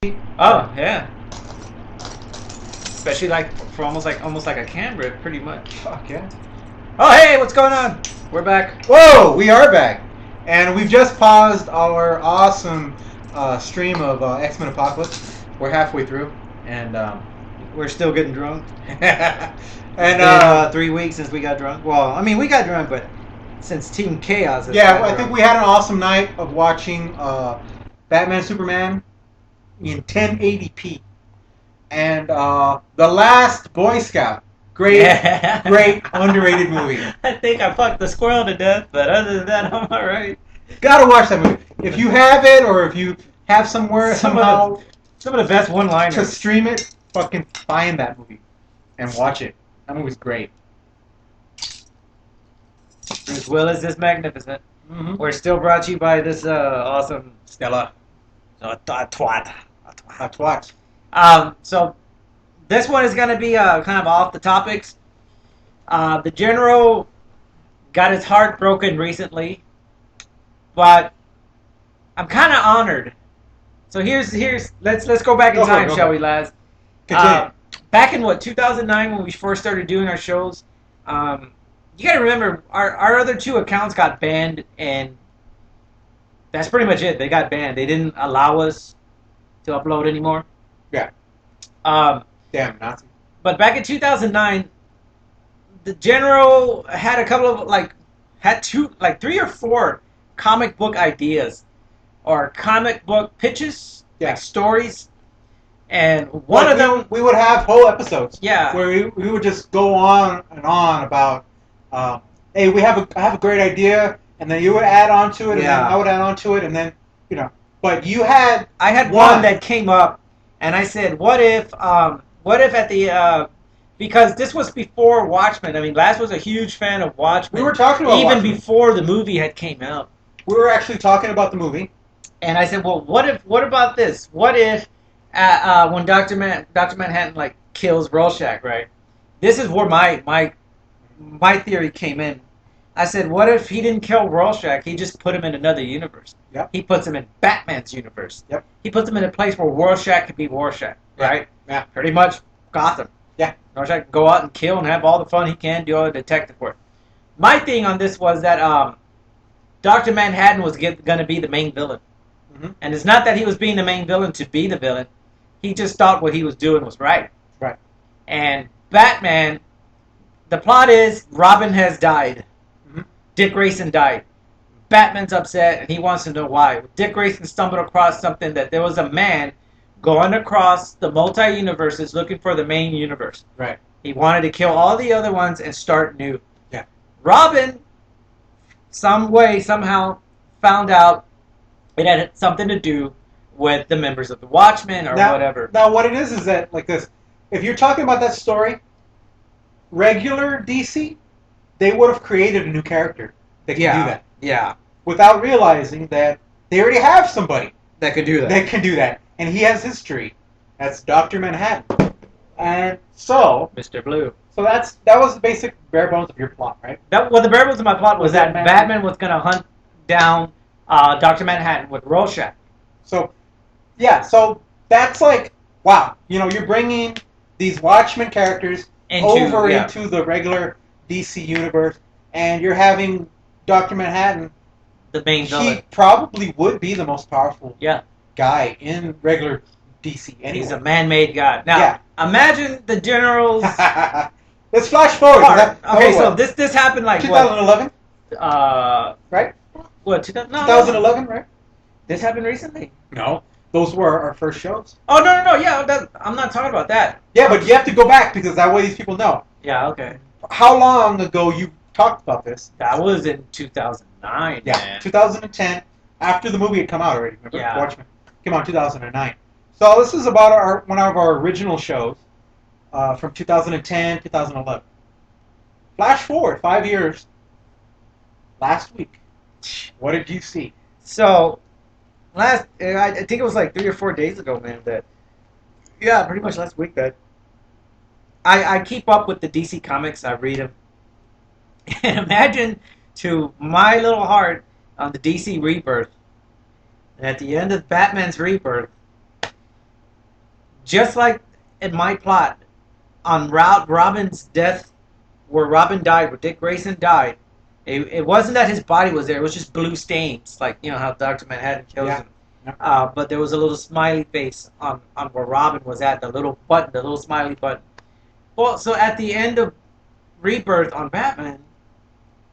Oh yeah, especially like for almost like a camera, pretty much. Fuck yeah. Oh hey, what's going on? We're back. Whoa, we are back. And we've just paused our awesome stream of X-Men Apocalypse. We're halfway through. And we're still getting drunk. and It's been 3 weeks since we got drunk. Well, I mean, we got drunk, but since Team Chaos has yeah, got I think drunk. we had an awesome night of watching Batman Superman in 1080p. And The Last Boy Scout. Great, Yeah. great, underrated movie. I think I fucked the squirrel to death, but other than that, I'm alright. Gotta watch that movie. If you have it, or if you have somewhere somehow Some of the best one-liners. to stream it, fucking find that movie and watch it. That movie's great. Bruce Willis is magnificent. Mm-hmm. We're still brought to you by this awesome Stella. Twat. That's what. So this one is going to be kind of off the topics. The general got his heart broken recently, but I'm kind of honored. So here's let's go back in time, shall we, lads? Continue. Back in 2009 when we first started doing our shows, you got to remember our other two accounts got banned, and that's pretty much it. They got banned. They didn't allow us to upload anymore. Yeah. Um, Damn Nazi. but back in 2009, the general had a couple of had three or four comic book ideas or comic book pitches, Yeah. like stories, and one Like, of them, we would have whole episodes. yeah, Where we would just go on and on about, hey, I have a great idea, and then you would add on to it, and Yeah. then I would add on to it, and then But you had I had one that came up, and I said, what if at the because this was before Watchmen. I mean, Laz was a huge fan of Watchmen. We were talking about even Watchmen. before the movie had came out. We were actually talking about the movie. And I said, well, what about this? What if when Dr. Manhattan kills Rorschach, right? This is where my theory came in. I said, what if he didn't kill Rorschach? He just put him in another universe. Yep. He puts him in Batman's universe. Yep. He puts him in a place where Rorschach could be Rorschach, right? Yeah. Pretty much Gotham. Yeah. Rorschach can go out and kill and have all the fun he can, do all the detective work. My thing on this was that Dr. Manhattan was going to be the main villain. Mm-hmm. And it's not that he was being the main villain to be the villain. He just thought what he was doing was right. Right. And Batman, the plot is Robin has died. Mm-hmm. Dick Grayson died. Batman's upset and he wants to know why. Dick Grayson stumbled across something that there was a man going across the multi-universes looking for the main universe. Right. He wanted to kill all the other ones and start new. Yeah. Robin, some way, somehow, found out it had something to do with the members of the Watchmen or whatever. Now, what it is that, like this, if you're talking about that story, regular DC, they would have created a new character that can do that. Yeah. Without realizing that they already have somebody That could do that. that can do that. And he has history. That's Dr. Manhattan. And so Mr. Blue. that was the basic bare bones of your plot, right? Well, the bare bones of my plot was that Batman- Batman was going to hunt down Dr. Manhattan with Rorschach. So, yeah, so that's like, wow. You're bringing these Watchmen characters into the regular DC universe, and you're having Dr. Manhattan. The main villain. He probably would be the most powerful Yeah. guy in regular DC anyway. He's a man-made god. Now, Yeah. imagine the general's Let's flash forward. part. Okay, so this happened like 2011, what? right? What? 2000, no, 2011, right? This happened recently. No, those were our first shows. Oh no! Yeah, I'm not talking about that. Yeah, but you have to go back because that way these people know. Yeah, okay. How long ago you talked about this? That was in 2009. Yeah, Man. 2010, after the movie had come out already. Remember? Yeah. Watchmen came out in 2009. So this is about one of our original shows from 2010, 2011. Flash forward 5 years. Last week, what did you see? So, I think it was like 3 or 4 days ago, man. Yeah, pretty much last week. That I keep up with the DC comics. I read them, and imagine to my little heart on the DC Rebirth. And at the end of Batman's Rebirth, just like in my plot on Robin's death, where Robin died, where Dick Grayson died. It wasn't that his body was there; it was just blue stains, like you know how Doctor Manhattan kills him. But there was a little smiley face on where Robin was at, the little button, the little smiley button. Well, so at the end of Rebirth on Batman,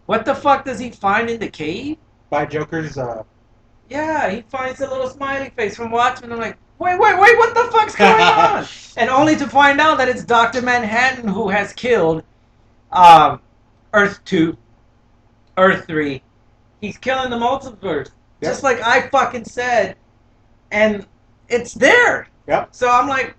what the fuck does he find in the cave? By Joker's. Yeah, he finds a little smiley face from Watchmen. I'm like, wait, what the fuck's going on? And only to find out that it's Dr. Manhattan who has killed Earth 2, Earth 3. He's killing the multiverse. Yep. Just like I fucking said. And it's there. Yep. So I'm like,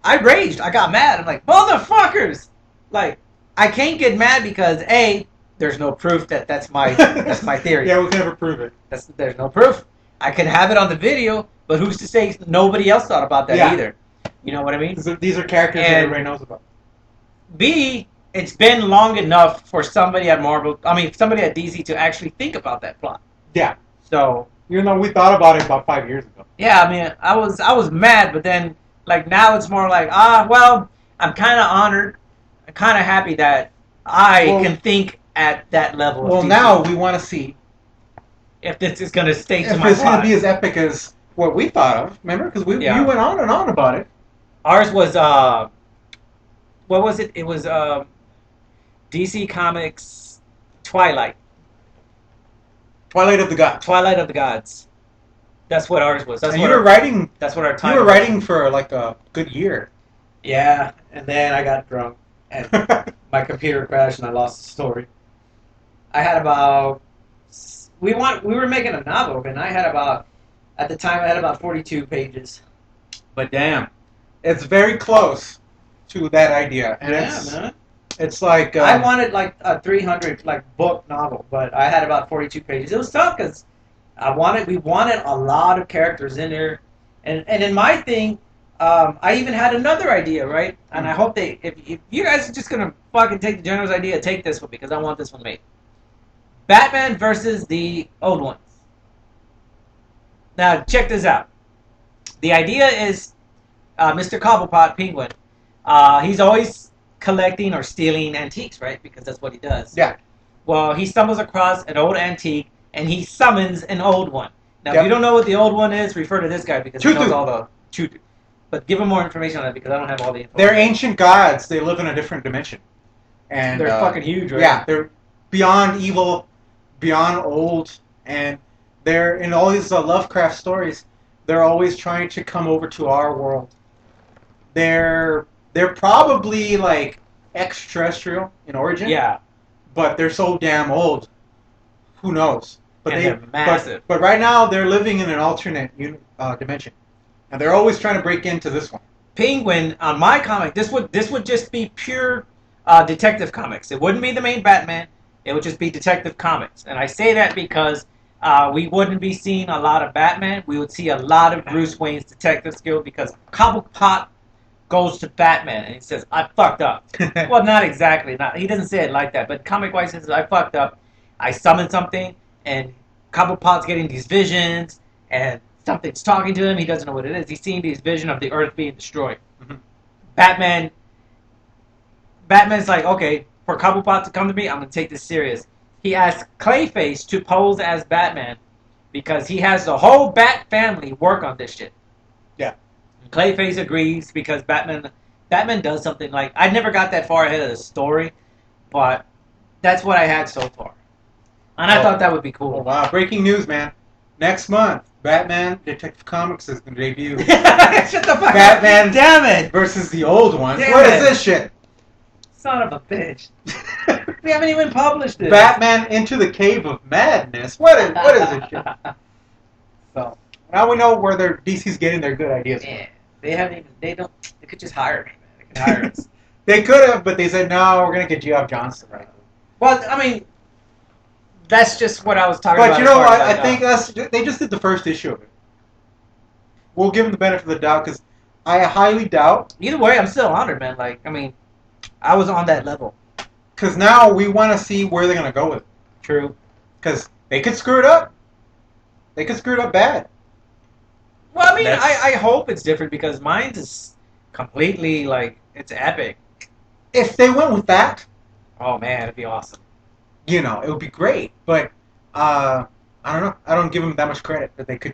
I raged. I got mad. I'm like, motherfuckers! Like, I can't get mad because, A, there's no proof that's my theory. Yeah, we can never prove it. There's no proof. I can have it on the video, but who's to say nobody else thought about that either? You know what I mean? These are characters that everybody knows about. B, it's been long enough for somebody at somebody at DC to actually think about that plot. Yeah. So, even though we thought about it about 5 years ago. yeah, I mean, I was mad, but then like now it's more like well, I'm kind of honored, I'm kind of happy that I can think at that level. Well, now we want to see if this is going to stay to my if it's going plot. to be as epic as what we thought of. Remember, because we went on and on about it. Ours was what was it? It was DC Comics Twilight Twilight of the Gods. Twilight of the Gods. That's what ours was. That's and what you were writing. That's what our time. You were writing for like a good year. Yeah, and then I got drunk and my computer crashed and I lost the story. I had about we were making a novel and I had at the time I had about 42 pages. But damn, it's very close to that idea, and man. It's like I wanted like a 300 book novel, but I had about 42 pages. It was tough because we wanted a lot of characters in there, and in my thing, I even had another idea, right? And I hope if you guys are just gonna fucking take the general's idea, take this one because I want this one made. Batman versus the old ones. Now check this out. The idea is Mr. Cobblepot Penguin. He's always collecting or stealing antiques, right? Because that's what he does. Yeah. Well, he stumbles across an old antique and he summons an old one. Now, if you don't know what the old one is, refer to this guy because he knows all the truth. But give him more information on that because I don't have all the info. They're ancient gods. They live in a different dimension. And they're fucking huge, right? Yeah, they're beyond evil, beyond old, and they're in all these Lovecraft stories. They're always trying to come over to our world. They're probably like extraterrestrial in origin. Yeah. But they're so damn old. Who knows? But they're massive. But right now they're living in an alternate dimension, and they're always trying to break into this one. Penguin on my comic. This would just be pure detective comics. It wouldn't be the main Batman. It would just be detective comics. And I say that because we wouldn't be seeing a lot of Batman. We would see a lot of Bruce Wayne's detective skill because Cobblepot goes to Batman and he says, I fucked up. Well, not exactly. He doesn't say it like that. But comic-wise, he says, I fucked up. I summoned something and Cobblepot's getting these visions and something's talking to him. He doesn't know what it is. He's seeing these visions of the Earth being destroyed. Mm-hmm. Batman's like, okay, for Cobblepot to come to me, I'm going to take this serious. He asks Clayface to pose as Batman because he has the whole Bat family work on this shit. Yeah. And Clayface agrees because Batman does something like... I never got that far ahead of the story, but that's what I had so far. And I thought that would be cool. Oh, wow. Breaking news, man. Next month, Batman Detective Comics is going to debut. Shut the fuck Batman up. Damn it. versus the old ones. Damn What it. is this shit? Son of a bitch. We haven't even published it. Batman into the Cave of Madness. What is this shit? So now we know where DC's getting their good ideas from. Yeah, they could just hire me, man. They could hire us. They could have, but they said, no, we're going to get Geoff Johnston right. Well, I mean, that's just what I was talking about. But you know what? I think they just did the first issue of it. We'll give them the benefit of the doubt because I highly doubt. Either way, I'm still honored, man. Like, I mean, I was on that level. Because now we want to see where they're going to go with it. True. Because they could screw it up. They could screw it up bad. Well, I mean, I hope it's different because mine is completely like it's epic. If they went with that, Oh man, it'd be awesome. you know, it would be great. But I don't know. I don't give them that much credit that they could.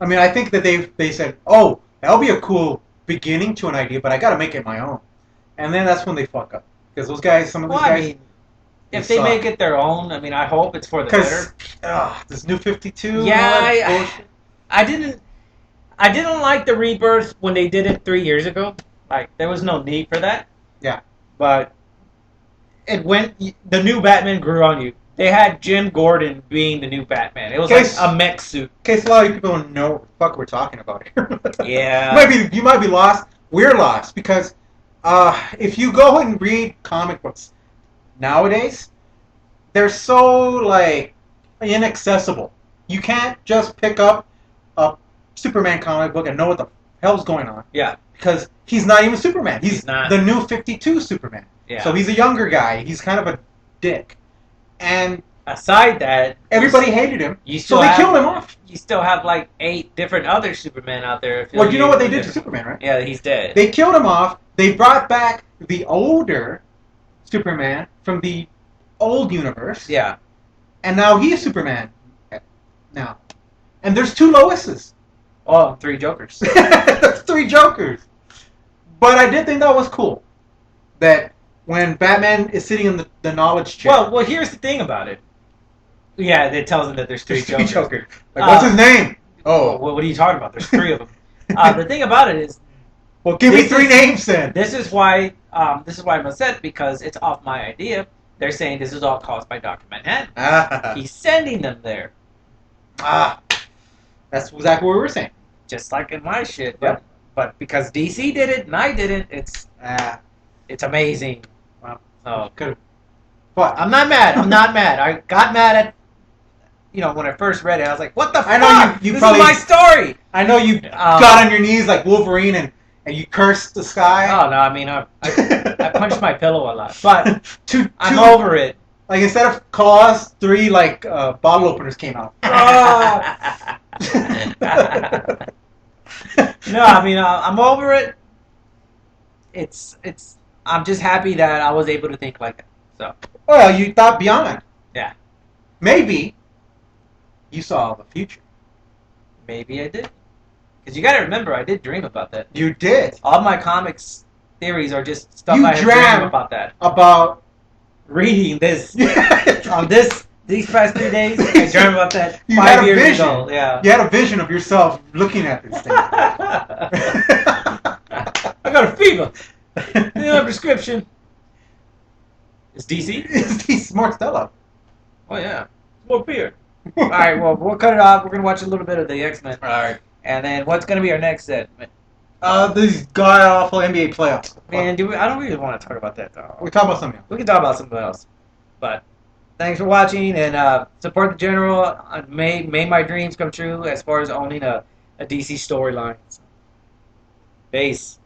I mean, I think that they said, oh, that'll be a cool beginning to an idea, but I got to make it my own. And then that's when they fuck up because those guys, some of these Well, I guys, mean, if they suck. make it their own, I mean, I hope it's for the better. Because this new 52, Yeah, and all that bullshit. I didn't like the Rebirth when they did it 3 years ago. Like there was no need for that. Yeah. But it went. The new Batman grew on you. They had Jim Gordon being the new Batman. It was Case- like a mech suit. In case a lot of people don't know what the fuck we're talking about here. Yeah. You might be lost. We're lost because if you go and read comic books nowadays, they're so like inaccessible. You can't just pick up a Superman comic book and know what the hell's going on Yeah. because he's not even Superman. He's not. the new 52 Superman. Yeah. So he's a younger guy. He's kind of a dick. And Aside that, everybody hated him. you So still they have, killed him off. You still have like 8 different other Supermen out there. Well, you know what they did to different- Superman, right? Yeah, he's dead. They killed him off. They brought back the older Superman from the old universe. Yeah. And now he's Superman. Now. And there's 2 Loises. Oh, 3 Jokers. That's 3 Jokers. But I did think that was cool. That when Batman is sitting in the knowledge chair. Well, here's the thing about it. Yeah, it tells him that there's 3 there's 3 Jokers. Jokers. Like, what's his name? Well, Oh. what are you talking about? There's 3 of them. The thing about it is, Well, give me this 3 is- names then. this is why I'm upset because it's off my idea. They're saying this is all caused by Dr. Manhattan. Ah. He's sending them there, That's exactly what we were saying. just like in my shit. Yep. But because DC did it and I didn't, it's amazing. Wow. So Good. But I'm not mad. I'm not mad. I got mad at, when I first read it. I was like, "What the I fuck? know you this probably- is my story." I know you got on your knees like Wolverine and you cursed the sky. Oh no, I mean I punched my pillow a lot, but two, I'm over it. Like instead of claws, 3 like bottle openers came out. Ah. No, I mean I'm over it. It's. I'm just happy that I was able to think like that. So Well, you thought beyond. Yeah. Maybe you saw the future. maybe I did. Because you got to remember, I did dream about that. You did. All my comics theories are just stuff You I had dreamt dreamed about that. About Reading this on these past 3 days, I dreamt about that You had 5 a years vision. ago. Yeah. You had a vision of yourself looking at this thing. I got a fever. Prescription. It's DC? It's more Stella. Oh, yeah. More beer. All right, well, we'll cut it off. We're going to watch a little bit of the X-Men. All right. And then what's going to be our next set? These god awful NBA playoffs. Man, I don't really want to talk about that, though. We talk about something else. We can talk about something else. But thanks for watching, and support the General. Made my dreams come true as far as owning a DC storyline. Peace.